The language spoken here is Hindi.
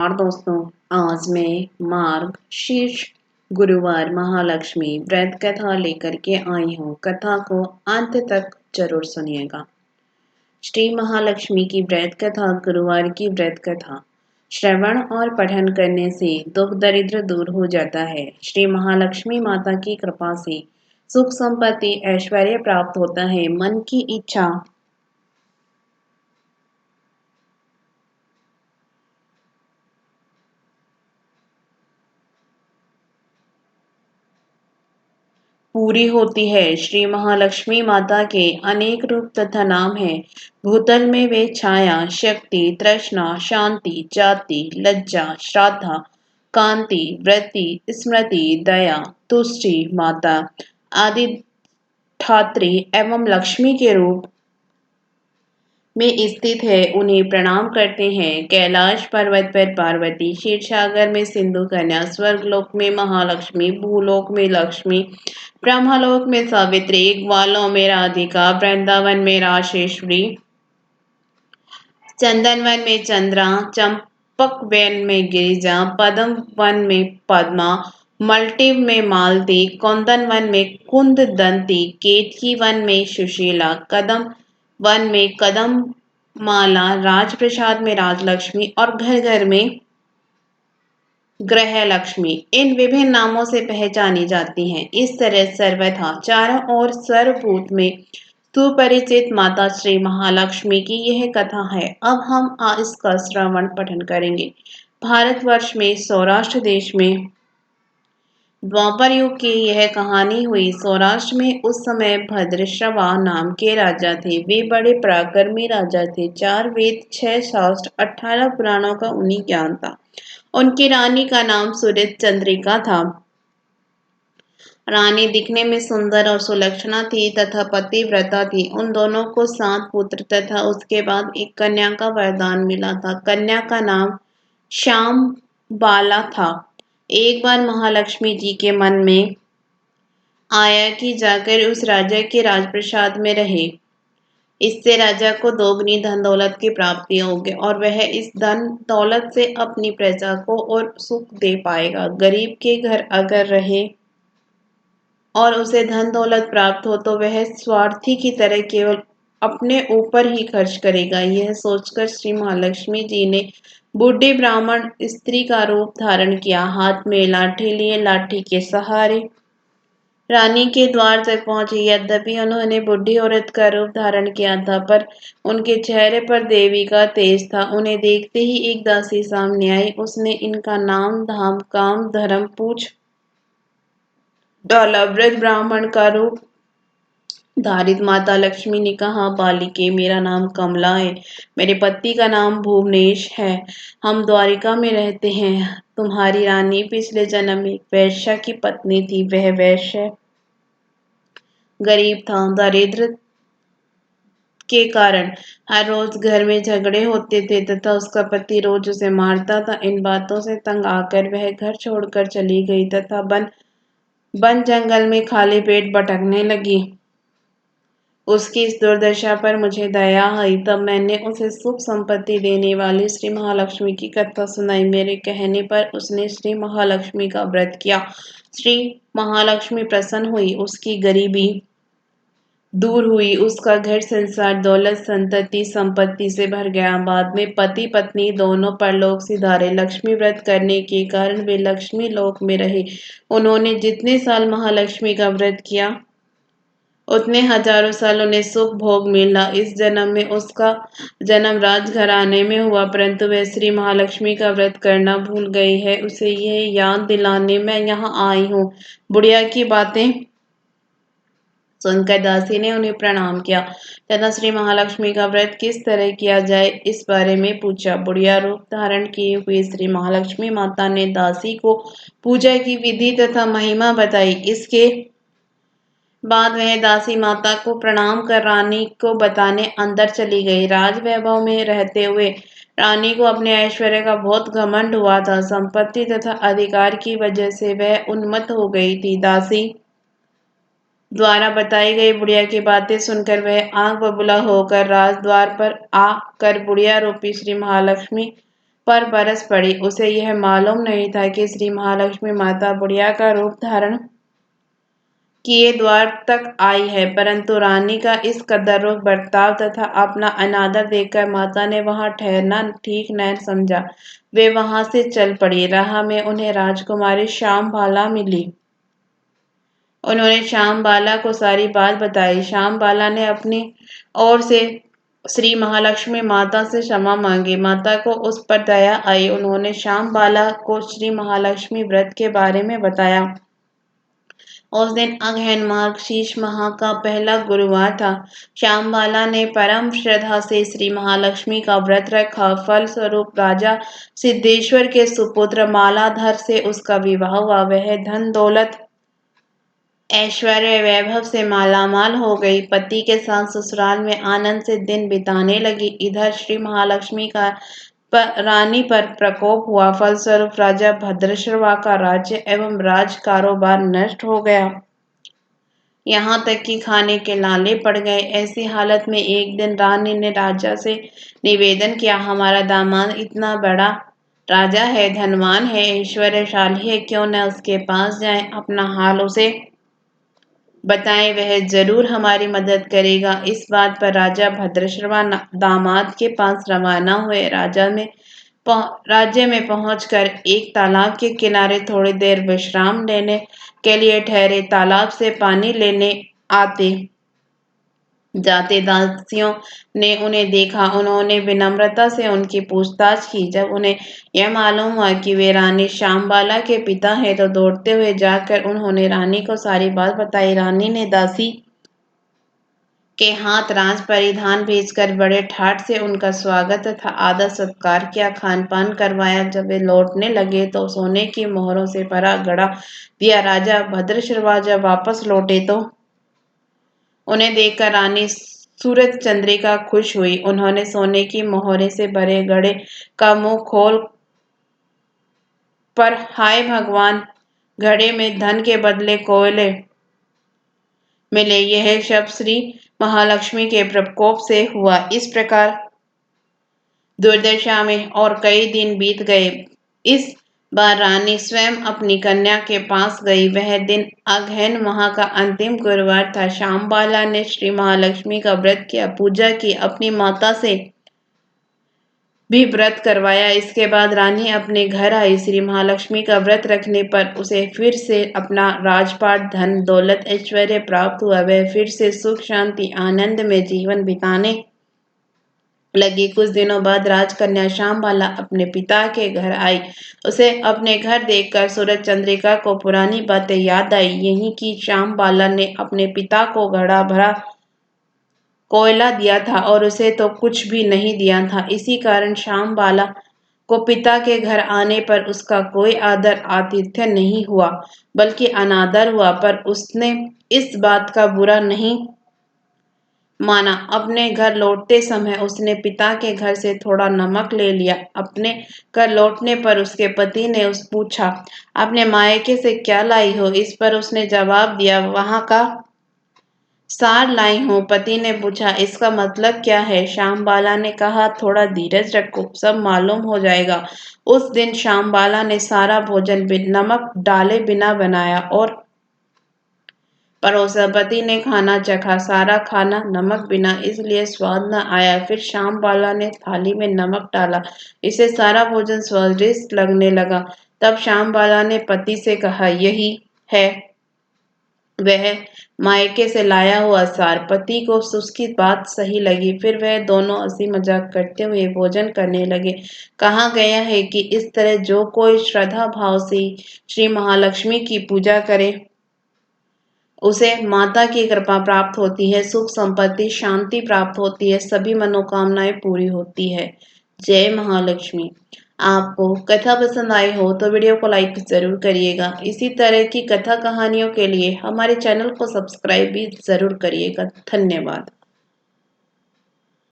और दोस्तों, आज मैं मार्ग शीर्ष गुरुवार महालक्ष्मी व्रत कथा लेकर के आई हूँ। कथा को अंत तक जरूर सुनिएगा। श्री महालक्ष्मी की व्रत कथा। गुरुवार की व्रत कथा श्रवण और पठन करने से दुख दरिद्र दूर हो जाता है। श्री महालक्ष्मी माता की कृपा से सुख संपत्ति ऐश्वर्य प्राप्त होता है। मन की इच्छा पूरी होती है। श्री महालक्ष्मी माता के अनेक रूप तथा नाम हैं। भूतल में वे छाया, शक्ति, तृष्णा, शांति, जाति, लज्जा, श्रद्धा, कांति, वृत्ति, स्मृति, दया, तुष्टि, माता आदि धात्री एवं लक्ष्मी के रूप में स्थित है। उन्हें प्रणाम करते हैं। कैलाश पर्वत पर पार्वती, क्षीर सागर में सिंधु कन्या, स्वर्गलोक में महालक्ष्मी, भूलोक में लक्ष्मी, ब्रह्मलोक में सावित्री, ग्वालों में राधिका, वृंदावन में राजेश्वरी, चंदनवन में चंद्रा, चंपक वन में गिरिजा, पद्म वन में पद्मा, मल्टी में मालती, कुंदन वन में कुंद दंती, केतकी वन में सुशीला, कदम वन में कदम माला, राजप्रसाद में राजलक्ष्मी और घर घर में ग्रह लक्ष्मी इन विभिन्न नामों से पहचानी जाती हैं। इस तरह सर्वथा चारों ओर सर्वभूत में सुपरिचित माता श्री महालक्ष्मी की यह कथा है। अब हम इसका श्रवण पठन करेंगे। भारतवर्ष में सौराष्ट्र देश में द्वापर युग की यह कहानी हुई। सौराष्ट्र में उस समय भद्रश्रवा नाम के राजा थे। वे बड़े पराक्रमी राजा थे। 4 वेद, 6 शास्त्र, 18 पुराणों का उन्हें ज्ञान था। उनकी रानी का नाम सुरित चंद्रिका था। रानी दिखने में सुंदर और सुलक्षणा थी तथा पतिव्रता थी। उन दोनों को 7 पुत्र तथा उसके बाद एक कन्या का वरदान मिला था। कन्या का नाम श्याम बाला था। एक बार महालक्ष्मी जी के मन में आया कि जाकर उस राजा के राजप्रसाद में रहे। इससे राजा को दोगुनी धन दौलत की प्राप्ति होगी और वह इस धन दौलत से अपनी प्रजा को और सुख दे पाएगा। गरीब के घर अगर रहे और उसे धन दौलत प्राप्त हो तो वह स्वार्थी की तरह केवल अपने ऊपर ही खर्च करेगा। यह सोचकर श्री महालक्ष्मी जी ने बूढ़ी ब्राह्मण स्त्री का रूप धारण किया। हाथ में लाठी लिए लाठी के सहारे रानी के द्वार तक पहुंची। यद्यपि उन्होंने बूढ़ी औरत का रूप धारण किया था, पर उनके चेहरे पर देवी का तेज था। उन्हें देखते ही एक दासी सामने आई। उसने इनका नाम धाम काम धर्म पूछ डाला। वृद्ध ब्राह्मण का रूप धारित माता लक्ष्मी ने कहा, बालिके, मेरा नाम कमला है। मेरे पति का नाम भुवनेश है। हम द्वारिका में रहते हैं। तुम्हारी रानी पिछले जन्म में एक वैश्या की पत्नी थी। वह वैश्य गरीब था। दारिद्र्य के कारण हर रोज घर में झगड़े होते थे तथा उसका पति रोज उसे मारता था। इन बातों से तंग आकर वह घर छोड़कर चली गई तथा वन जंगल में खाली पेट भटकने लगी। उसकी इस दुर्दशा पर मुझे दया आई। तब मैंने उसे सुख संपत्ति देने वाली श्री महालक्ष्मी की कथा सुनाई। मेरे कहने पर उसने श्री महालक्ष्मी का व्रत किया। श्री महालक्ष्मी प्रसन्न हुई। उसकी गरीबी दूर हुई। उसका घर संसार दौलत संतति संपत्ति से भर गया। बाद में पति पत्नी दोनों परलोक सिधारे। लक्ष्मी व्रत करने के कारण वे लक्ष्मी लोक में रहे। उन्होंने जितने साल महालक्ष्मी का व्रत किया उतने हजारों साल उन्हें सुख भोग मिला। इस जन्म में उसका जन्म राजघराने में हुआ, परंतु वह श्री महालक्ष्मी का व्रत करना भूल गई है। उसे यह याद दिलाने मैं यहाँ आई हूँ। बुढ़िया की बातें सुनकर दासी ने उन्हें प्रणाम किया तथा श्री महालक्ष्मी का व्रत किस तरह किया जाए इस बारे में पूछा। बुढ़िया रूप धारण किए हुए श्री महालक्ष्मी माता ने दासी को पूजा की विधि तथा महिमा बताई। इसके बाद वह दासी माता को प्रणाम कर रानी को बताने अंदर चली गई। राज वैभव में रहते हुए रानी को अपने ऐश्वर्य का बहुत घमंड हुआ था। संपत्ति तथा अधिकार की वजह से वह उन्मत्त हो गई थी। दासी द्वारा बताई गई बुढ़िया की बातें सुनकर वह आग बबूला होकर राजद्वार पर आकर बुढ़िया रूपी श्री महालक्ष्मी पर बरस पड़ी। उसे यह मालूम नहीं था कि श्री महालक्ष्मी माता बुढ़िया का रूप धारण किए द्वार तक आई है, परंतु रानी का इस कदर रूप बर्ताव तथा अपना अनादर देखकर माता ने वहां ठहरना ठीक न समझा। वे वहां से चल पड़ी। राह में उन्हें राजकुमारी श्यामबाला मिली। उन्होंने श्यामबाला को सारी बात बताई। श्यामबाला ने अपनी ओर से श्री महालक्ष्मी माता से क्षमा मांगी। माता को उस पर दया आई। उन्होंने श्यामबाला को श्री महालक्ष्मी व्रत के बारे में बताया। उस दिन अगहन मार्गशीर्ष माह का पहला गुरुवार था। श्यामबाला ने परम श्रद्धा से श्री महालक्ष्मी का व्रत रखा। फल स्वरूप राजा सिद्धेश्वर के सुपुत्र मालाधर से उसका विवाह हुआ। वह धन दौलत ऐश्वर्य वैभव से मालामाल हो गई। पति के साथ ससुराल में आनंद से दिन बिताने लगी। इधर श्री महालक्ष्मी का रानी पर प्रकोप हुआ। फलस्वरूप राजा भद्रश्रवा का राज्य एवं राज कारोबार नष्ट हो गया। यहाँ तक कि खाने के लाले पड़ गए। ऐसी हालत में एक दिन रानी ने राजा से निवेदन किया, हमारा दामाद इतना बड़ा राजा है, धनवान है, ऐश्वर्यशाली है, क्यों न उसके पास जाए, अपना हाल उसे बताएं, वह जरूर हमारी मदद करेगा। इस बात पर राजा भद्रश्रवा दामाद के पास रवाना हुए। राज्य में पहुंचकर एक तालाब के किनारे थोड़ी देर विश्राम लेने के लिए ठहरे। तालाब से पानी लेने आते जाते दासियों ने उन्हें देखा। उन्होंने विनम्रता से उनकी पूछताछ की। जब उन्हें यह मालूम हुआ कि वे रानी श्यामबाला के पिता हैं, तो दौड़ते हुए जाकर उन्होंने रानी को सारी बात बताई। रानी ने दासी के हाथ राज परिधान भेजकर बड़े ठाट से उनका स्वागत तथा आदर सत्कार किया, खान पान करवाया। जब वे लौटने लगे तो सोने की मोहरों से भरा घड़ा दिया। राजा भद्रश्रवा जब वापस लौटे तो उन्हें देखकर रानी सूरज चंद्रिका खुश हुई। उन्होंने सोने की मोहरे से भरे घड़े का मुंह खोल पर हाय भगवान, घड़े में धन के बदले कोयले मिले। यह शब्द श्री महालक्ष्मी के प्रकोप से हुआ। इस प्रकार दुर्दशा में और कई दिन बीत गए। इस बार रानी स्वयं अपनी कन्या के पास गई। वह दिन अगहन माह का अंतिम गुरुवार था। श्यामबाला ने श्री महालक्ष्मी का व्रत किया, पूजा की, अपनी माता से भी व्रत करवाया। इसके बाद रानी अपने घर आई। श्री महालक्ष्मी का व्रत रखने पर उसे फिर से अपना राजपाट, धन दौलत, ऐश्वर्य प्राप्त हुआ। वह फिर से सुख शांति आनंद में जीवन बिताने लगी। कुछ दिनों बाद राजकन्या श्यामबाला अपने पिता के घर आई। उसे अपने घर देखकर सूरज चंद्रिका को पुरानी बातें याद आई। यही कि श्यामबाला ने अपने पिता को घड़ा भरा कोयला दिया था और उसे तो कुछ भी नहीं दिया था। इसी कारण श्यामबाला को पिता के घर आने पर उसका कोई आदर आतिथ्य नहीं हुआ, बल्कि अनादर हुआ। पर उसने इस बात का बुरा नहीं माना। अपने घर लौटते समय उसने पिता के घर से थोड़ा नमक ले लिया। अपने घर लौटने पर उसके पति ने पूछा, अपने मायके से क्या लाई हो? इस पर उसने जवाब दिया, वहां का सार लाई हूँ। पति ने पूछा, इसका मतलब क्या है? श्यामबाला ने कहा, थोड़ा धीरज रखो, सब मालूम हो जाएगा। उस दिन श्यामबाला ने सारा भोजन नमक डाले बिना बनाया और परोसा। पति ने खाना चखा। सारा खाना नमक बिना इसलिए स्वाद न आया। फिर श्यामबाला ने थाली में नमक डाला। इसे सारा भोजन स्वादिष्ट लगने लगा। तब श्यामबाला ने पति से कहा, यही है वह मायके से लाया हुआ सार। पति को उसकी बात सही लगी। फिर वह दोनों हंसी मजाक करते हुए भोजन करने लगे। कहा गया है कि इस तरह जो कोई श्रद्धा भाव से श्री महालक्ष्मी की पूजा करे, उसे माता की कृपा प्राप्त होती है, सुख संपत्ति शांति प्राप्त होती है, सभी मनोकामनाएं पूरी होती है। जय महालक्ष्मी। आपको कथा पसंद आई हो तो वीडियो को लाइक जरूर करिएगा। इसी तरह की कथा कहानियों के लिए हमारे चैनल को सब्सक्राइब भी जरूर करिएगा। धन्यवाद।